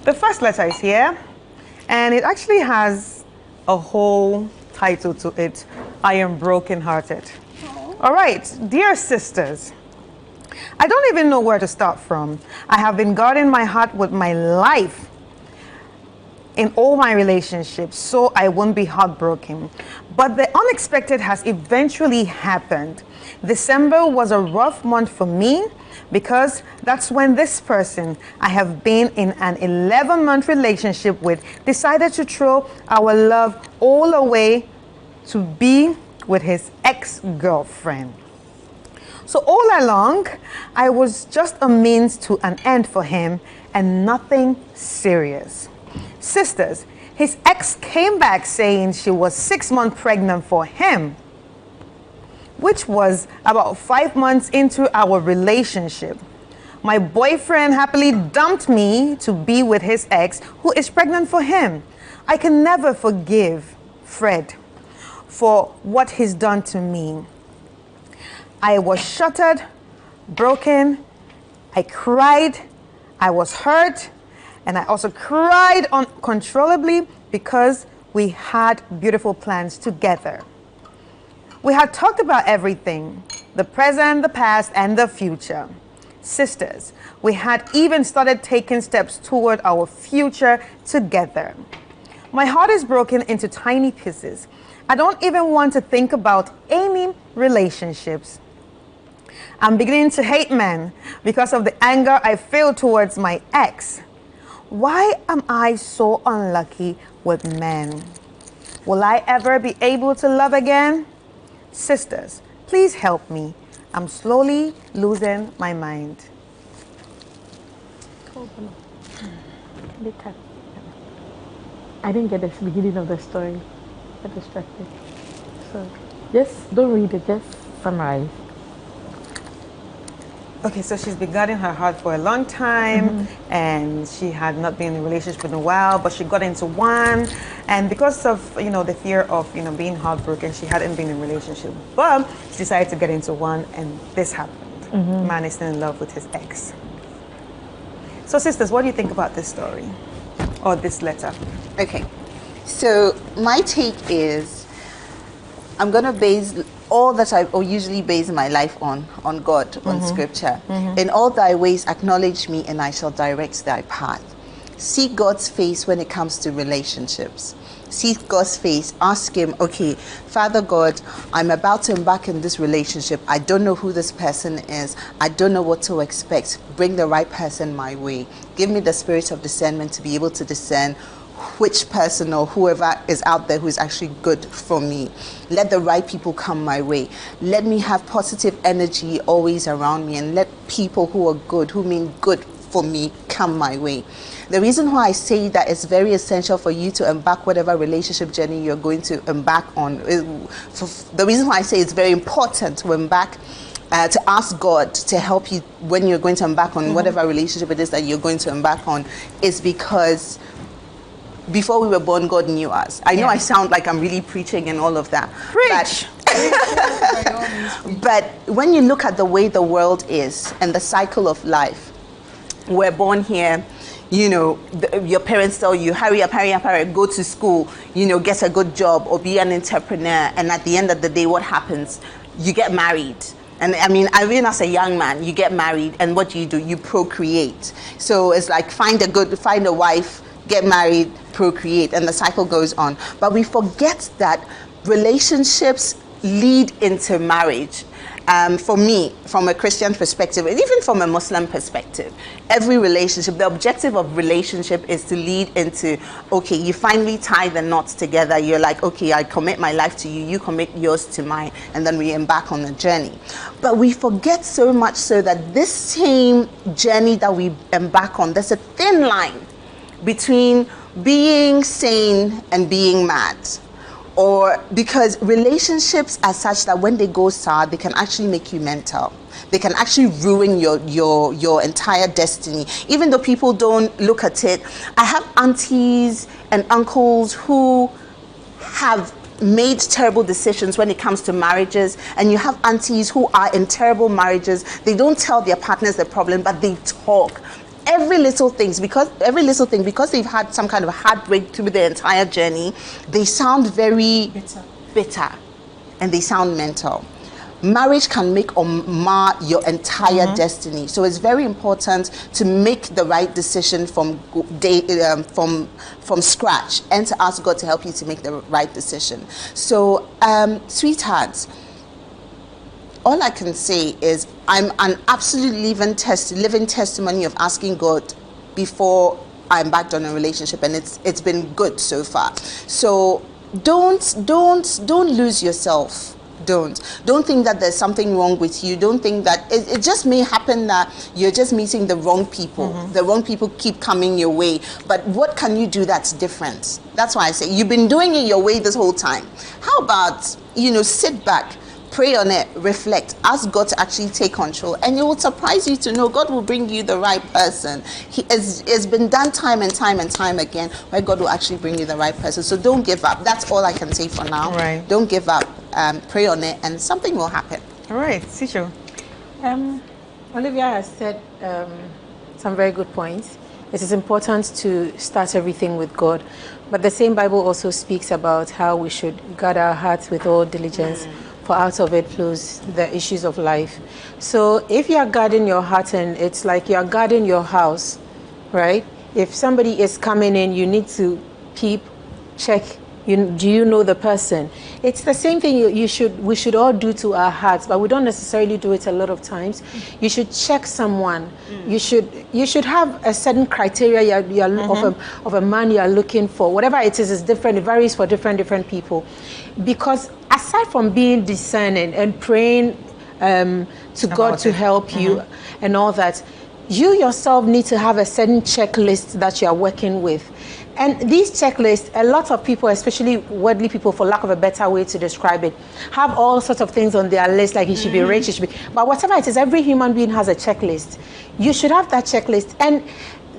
The first letter is here, and it actually has a whole title to it. I am brokenhearted. All right, dear sisters, I don't even know where to start from. I have been guarding my heart with my life in all my relationships so I won't be heartbroken. But the unexpected has eventually happened. December was a rough month for me because that's when this person I have been in an 11-month relationship with decided to throw our love all away to be with his ex-girlfriend. So all along, I was just a means to an end for him and nothing serious. Sisters, his ex came back saying she was 6 months pregnant for him, which was about 5 months into our relationship. My boyfriend happily dumped me to be with his ex, who is pregnant for him. I can never forgive Fred for what he's done to me. I was shattered, broken, I cried, I was hurt, and I also cried uncontrollably because we had beautiful plans together. We had talked about everything, the present, the past, and the future. Sisters, we had even started taking steps toward our future together. My heart is broken into tiny pieces. I don't even want to think about any relationships. I'm beginning to hate men because of the anger I feel towards my ex. Why am I so unlucky with men? Will I ever be able to love again? Sisters, please help me. I'm slowly losing my mind. I didn't get the beginning of the story. I got distracted. So just don't read it, just summarize. Okay, so she's been guarding her heart for a long time, and she had not been in a relationship in a while, but she got into one, and because of the fear of being heartbroken, she hadn't been in a relationship, but she decided to get into one, and this happened. Man is still in love with his ex. So sisters, what do you think about this story or this letter? Okay, so my take is I'm gonna base all that I usually base my life on God, on scripture. In all thy ways acknowledge me and I shall direct thy path. Seek God's face when it comes to relationships. Seek God's face, ask him, okay, Father God, I'm about to embark in this relationship. I don't know who this person is. I don't know what to expect. Bring the right person my way. Give me the spirit of discernment to be able to discern which person or whoever is out there who is actually good for me. Let the right people come my way. Let me have positive energy always around me, and let people who are good, who mean good for me, come my way. The reason why I say that it's very essential for you to embark whatever relationship journey you're going to embark on, the reason why I say it's very important to embark to ask God to help you when you're going to embark on whatever relationship it is that you're going to embark on, is because before we were born, God knew us. I know I sound like I'm really preaching and all of that. Preach! But when you look at the way the world is and the cycle of life, we're born here, your parents tell you, hurry up, go to school, get a good job or be an entrepreneur. And at the end of the day, what happens? You get married. And even as a young man, you get married, and what do? You procreate. So it's like find a wife, get married, procreate, and the cycle goes on. But we forget that relationships lead into marriage. For me, from a Christian perspective, and even from a Muslim perspective, every relationship, the objective of relationship is to lead into, okay, you finally tie the knots together. You're like, okay, I commit my life to you, you commit yours to mine, and then we embark on a journey. But we forget so much so that this same journey that we embark on, there's a thin line between being sane and being mad. Or because relationships are such that when they go sour, they can actually make you mental. They can actually ruin your entire destiny. Even though people don't look at it, I have aunties and uncles who have made terrible decisions when it comes to marriages, and you have aunties who are in terrible marriages. They don't tell their partners the problem, but they talk. every little thing, because they've had some kind of heartbreak through their entire journey, they sound very bitter, and they sound mental. Marriage can make or mar your entire destiny. So it's very important to make the right decision from scratch, and to ask God to help you to make the right decision. So, sweethearts, all I can say is I'm an absolute living testimony of asking God before I embarked on a relationship, and it's been good so far. So don't lose yourself. Don't think that there's something wrong with you. Don't think that it just may happen that you're just meeting the wrong people. The wrong people keep coming your way. But what can you do that's different? That's why I say you've been doing it your way this whole time. How about, sit back, pray on it, reflect, ask God to actually take control, and it will surprise you to know God will bring you the right person. It's been done time and time and time again, where God will actually bring you the right person. So don't give up. That's all I can say for now. Right. Don't give up. Pray on it, and something will happen. All right, Sisho. Olivia has said some very good points. It is important to start everything with God, but the same Bible also speaks about how we should guard our hearts with all diligence, for out of it flows the issues of life. So if you are guarding your heart, and it's like you are guarding your house, right? If somebody is coming in, you need to check. Do you know the person? It's the same thing we should all do to our hearts, but we don't necessarily do it a lot of times. You should check someone. You should have a certain criteria of a man you are looking for. Whatever it is different. It varies for different people. Because aside from being discerning and praying to God to help you and all that, you yourself need to have a certain checklist that you are working with. And these checklists, a lot of people, especially worldly people, for lack of a better way to describe it, have all sorts of things on their list, like you should be rich, you should be... But whatever it is, every human being has a checklist. You should have that checklist. And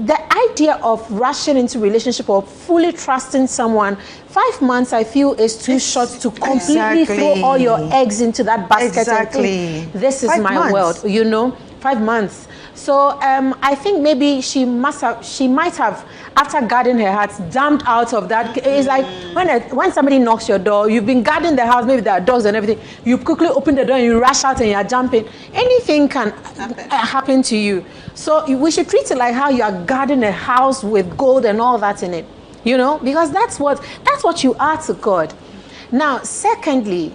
the idea of rushing into relationship or fully trusting someone, 5 months, I feel, is too short to completely throw all your eggs into that basket and think, this is my world, 5 months. So I think maybe she might have, after guarding her heart, jumped out of that. It's like when somebody knocks your door, you've been guarding the house, maybe there are dogs and everything, you quickly open the door and you rush out and you're jumping. Anything can happen to you. So we should treat it like how you are guarding a house with gold and all that in it, because that's what you are to God. Now, secondly,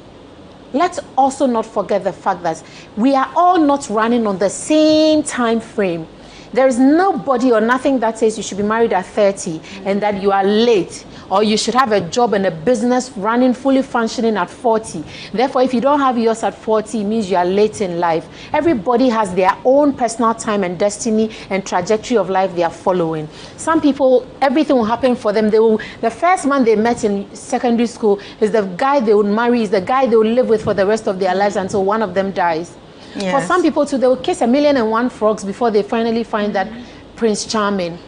let's also not forget the fact that we are all not running on the same time frame. There is nobody or nothing that says you should be married at 30 and that you are late, or you should have a job and a business running, fully functioning at 40. Therefore, if you don't have yours at 40, it means you are late in life. Everybody has their own personal time and destiny and trajectory of life they are following. Some people, everything will happen for them. The first man they met in secondary school is the guy they would marry, is the guy they will live with for the rest of their lives until one of them dies. Yes. For some people too, they will kiss 1,000,001 frogs before they finally find that Prince Charming.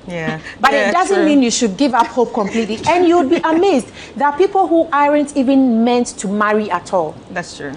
Yeah. But it doesn't mean you should give up hope completely. And you would be amazed. There are people who aren't even meant to marry at all. That's true.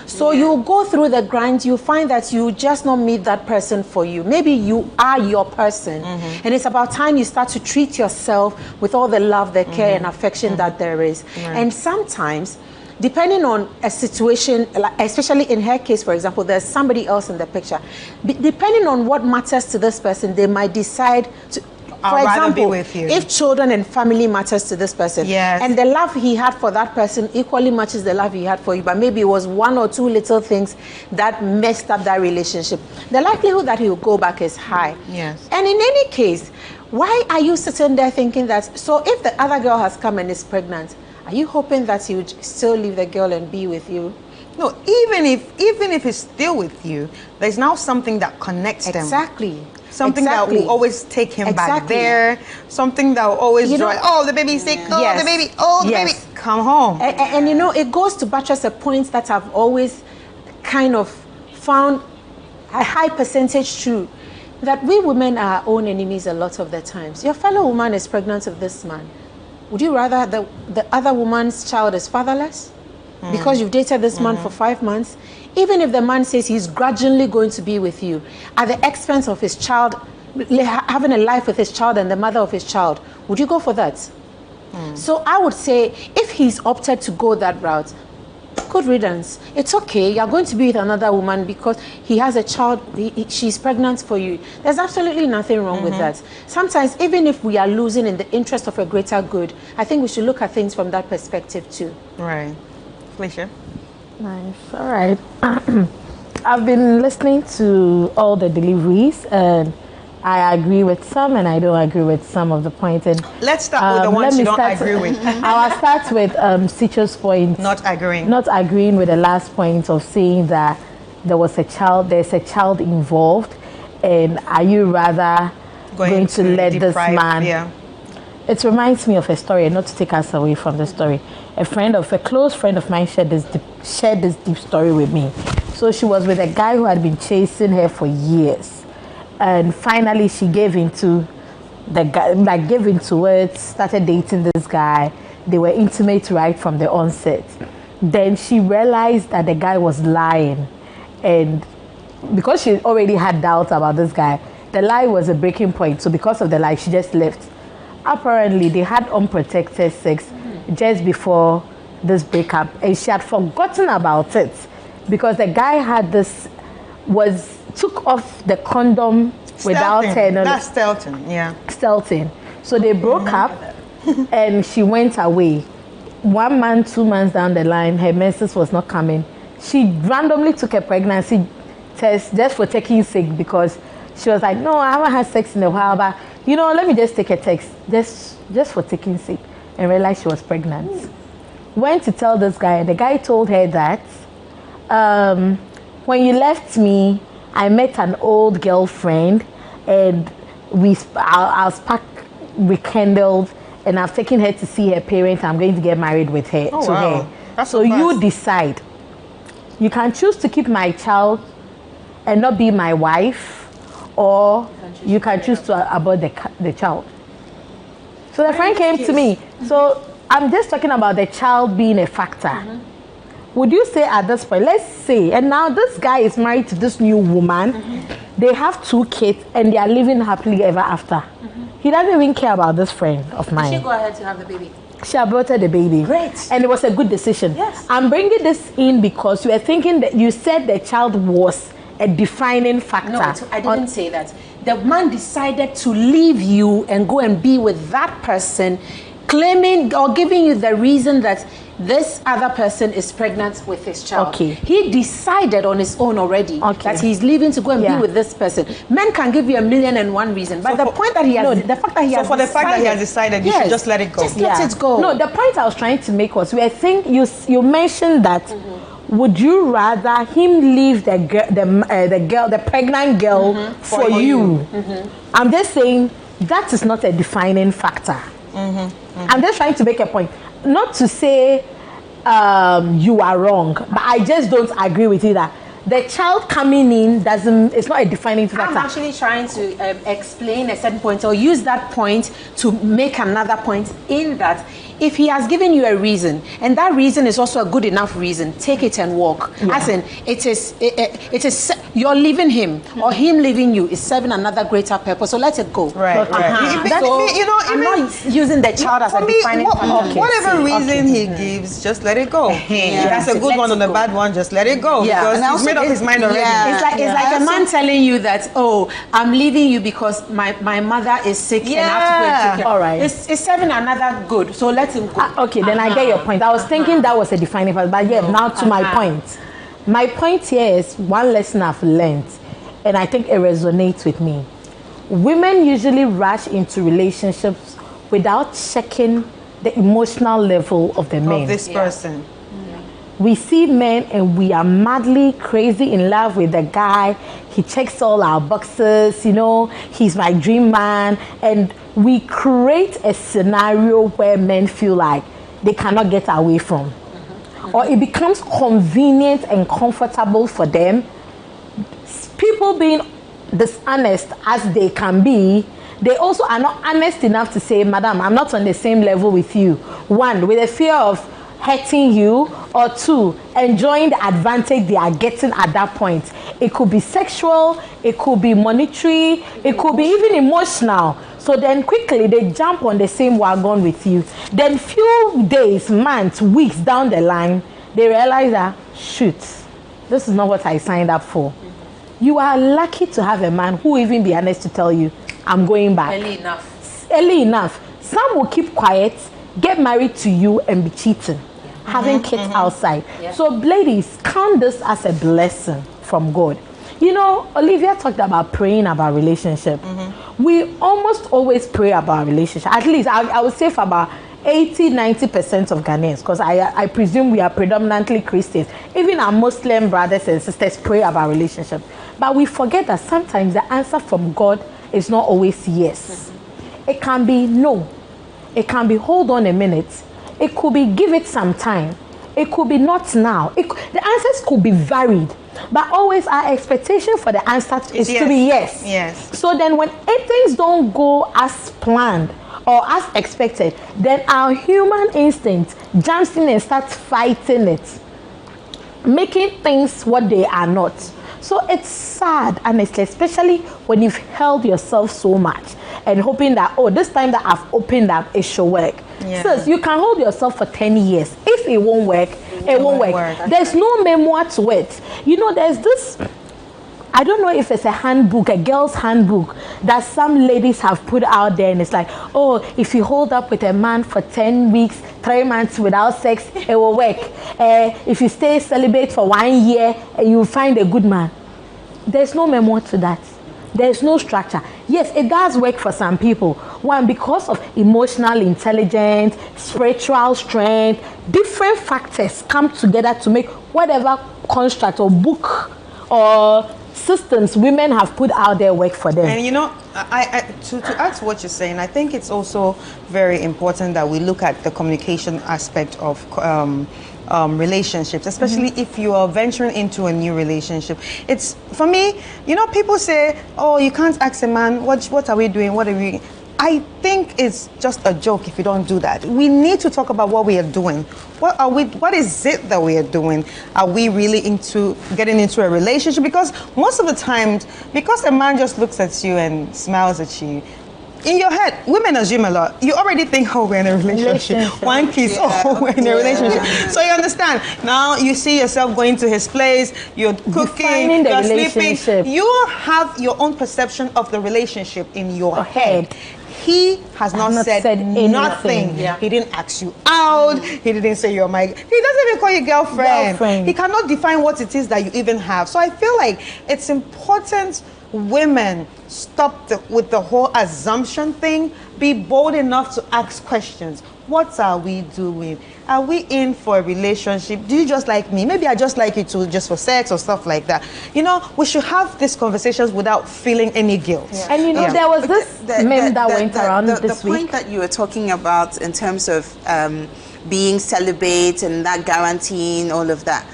So you go through the grind, you find that you just not meet that person for you. Maybe you are your person. And it's about time you start to treat yourself with all the love, the care and affection that there is. And sometimes, depending on a situation, especially in her case, for example, there's somebody else in the picture. Depending on what matters to this person, they might decide to, for example, be with you. If children and family matters to this person, and the love he had for that person equally matches the love he had for you, but maybe it was one or two little things that messed up that relationship, the likelihood that he will go back is high. Yes. And in any case, why are you sitting there thinking that, so if the other girl has come and is pregnant, are you hoping that he would still leave the girl and be with you? No, even if he's still with you, there's now something that connects them. Exactly. Something that will always take him back there. Something that will always draw. Oh, the baby's sick. Oh, the baby. Oh, the baby. Come home. And it goes to buttress a point that I've always kind of found a high percentage true. That we women are our own enemies a lot of the times. Your fellow woman is pregnant with this man. Would you rather the other woman's child is fatherless? Because you've dated this man for 5 months? Even if the man says he's grudgingly going to be with you, at the expense of his child having a life with his child and the mother of his child, would you go for that? So I would say, if he's opted to go that route, good riddance. It's okay. You're going to be with another woman because he has a child. She's pregnant for you. There's absolutely nothing wrong with that. Sometimes, even if we are losing in the interest of a greater good, I think we should look at things from that perspective too. Right. Felicia? Nice. All right. I've been listening to all the deliveries, and I agree with some and I don't agree with some of the points. And let's start with the ones you don't agree with. I'll start with Sicho's point. Not agreeing. Not agreeing with the last point of saying that there's a child involved, and are you rather going to let this man... Yeah. It reminds me of a story, not to take us away from the story. A close friend of mine shared this deep story with me. So she was with a guy who had been chasing her for years. And finally, she gave into the guy, gave into it, started dating this guy. They were intimate right from the onset. Then she realized that the guy was lying. And because she already had doubts about this guy, the lie was a breaking point. So because of the lie, she just left. Apparently, they had unprotected sex just before this breakup. And she had forgotten about it because the guy had took off the condom without her. That's stealthing, yeah. Stealthing. So they broke up and she went away. 1 month, 2 months down the line, her menses was not coming. She randomly took a pregnancy test just for taking sick because she was like, no, I haven't had sex in a while, but let me just take a test just for taking sick, and realized she was pregnant. Went to tell this guy, and the guy told her that when you left me, I met an old girlfriend, and our spark rekindled, and I've taken her to see her parents. I'm going to get married with her. Her. That's so you decide. You can choose to keep my child and not be my wife, or you can choose to abort the child. So the friend came to me. So I'm just talking about the child being a factor. Would you say at this point, let's say, and now this guy is married to this new woman, they have 2 kids, and they are living happily ever after. He doesn't even care about this friend of mine. Did she go ahead to have the baby? She aborted the baby. Great. And it was a good decision. Yes. I'm bringing this in because you were thinking that you said the child was a defining factor. No, I didn't say that. The man decided to leave you and go and be with that person, claiming or giving you the reason that this other person is pregnant with his child. Okay. He decided on his own already that he's leaving to go and be with this person. Men can give you 1,000,001 reasons, but the point that he has, the fact that he has decided, you should just let it go. Just let it go. No, the point I was trying to make was, I think you mentioned that. Would you rather him leave the pregnant girl for you? I'm just saying that is not a defining factor. I'm just trying to make a point. Not to say you are wrong, but I just don't agree with you that the child coming in it's not a defining factor. I'm actually trying to explain a certain point or use that point to make another point in that if he has given you a reason and that reason is also a good enough reason, take it and walk. As in, it is you're leaving him or him leaving you is serving another greater purpose. So let it go. Right. I'm not using the child as a defining factor. Whatever reason he gives, just let it go. That's a good one. On the bad one, just let it go because he's made up his mind already. It's like a man telling you that, oh, I'm leaving you because my mother is sick and I have to go and take care. All right. It's serving another good. So let him go. Okay, then I get your point. I was thinking that was a defining factor, but now to my point. My point here is one lesson I've learned, and I think it resonates with me. Women usually rush into relationships without checking the emotional level of the man. Of this person. We see men and we are madly crazy in love with the guy. He checks all our boxes, he's my dream man. And we create a scenario where men feel like they cannot get away from. Or it becomes convenient and comfortable for them. People being dishonest as they can be, they also are not honest enough to say, Madam, I'm not on the same level with you. One, with a fear of hurting you, or 2, enjoying the advantage they are getting at that point. It could be sexual, it could be monetary, it could be even emotional. So then quickly they jump on the same wagon with you. Then few days, months, weeks down the line, they realize that, shoot, this is not what I signed up for. You are lucky to have a man who even be honest to tell you, I'm going back. Early enough. Some will keep quiet, get married to you and be cheating, having kids outside. Yeah. So ladies, count this as a blessing from God. You know, Olivia talked about praying about relationship. We almost always pray about relationship. At least I would say for about 80-90% of Ghanaians, because I presume we are predominantly Christians. Even our Muslim brothers and sisters pray about relationship. But we forget that sometimes the answer from God is not always yes. It can be no. It can be hold on a minute. It could be give it some time. It could be not now. The answers could be varied. But always our expectation for the answer is to be yes. Yes. So then when things don't go as planned or as expected, then our human instinct jumps in and starts fighting it, making things what they are not. So it's sad, honestly, especially when you've held yourself so much and hoping that, oh, this time that I've opened up, it should work. Yeah. So you can hold yourself for 10 years. If it won't work, it won't work. There's no memoir to it. You know, there's this, I don't know if it's a handbook, a girl's handbook that some ladies have put out there, and it's like, oh, if you hold up with a man for 10 weeks, 3 months without sex, it will work. If you stay celibate for 1 year, you'll find a good man. There's no memoir to that. There's no structure. Yes, it does work for some people. One, because of emotional intelligence, spiritual strength, different factors come together to make whatever construct or book or systems women have put out there work for them. And you know, to add to what you're saying, I think it's also very important that we look at the communication aspect of relationships, especially if you are venturing into a new relationship. It's, for me, you know, people say, oh, you can't ask a man, what are we doing, what are we... I think it's just a joke if you don't do that. We need to talk about what we are doing. What is it that we are doing? Are we really into getting into a relationship? Because most of the times, because a man just looks at you and smiles at you, in your head, women assume a lot. You already think, oh, we're in a relationship. One kiss, oh, we're in a relationship. So you understand. Now you see yourself going to his place, you're cooking, you're sleeping. You have your own perception of the relationship in your head. He has not said nothing. Yeah. He didn't ask you out. He didn't say you're my... He doesn't even call you girlfriend. He cannot define what it is that you even have. So I feel like it's important women stop with the whole assumption thing. Be bold enough to ask questions. What are we doing? Are we in for a relationship? Do you just like me? Maybe I just like you too, just for sex or stuff like that. You know, we should have these conversations without feeling any guilt. Yeah. And you know, there was this meme that went around this week. The point that you were talking about in terms of being celibate and that guaranteeing all of that.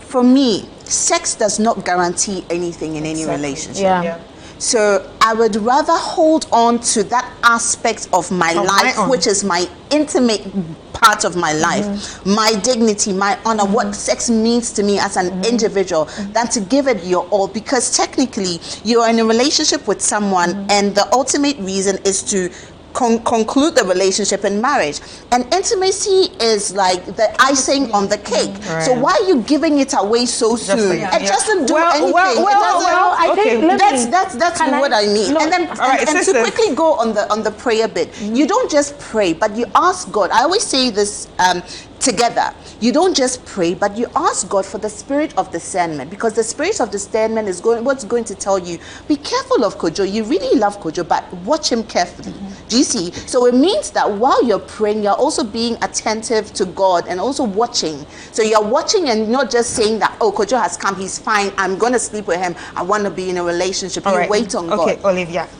For me, sex does not guarantee anything in any relationship. Yeah. So I would rather hold on to that aspect of my life, which is my intimate part of my life, my dignity, my honor, what sex means to me as an individual, than to give it your all. Because technically, you are in a relationship with someone, and the ultimate reason is to conclude the relationship in marriage, and intimacy is like the icing on the cake. So why are you giving it away so soon? It doesn't do anything. I think that's what I mean. And then and to quickly go on the prayer bit, you don't just pray, but you ask God. I always say this together. You don't just pray, but you ask God for the spirit of discernment, because the spirit of discernment is what's going to tell you, be careful of Kojo. You really love Kojo, but watch him carefully. Do you see? So it means that while you're praying, you're also being attentive to God and also watching. So you're watching and not just saying that, oh, Kojo has come, he's fine, I'm going to sleep with him, I want to be in a relationship. You wait on God. Okay, Olivia.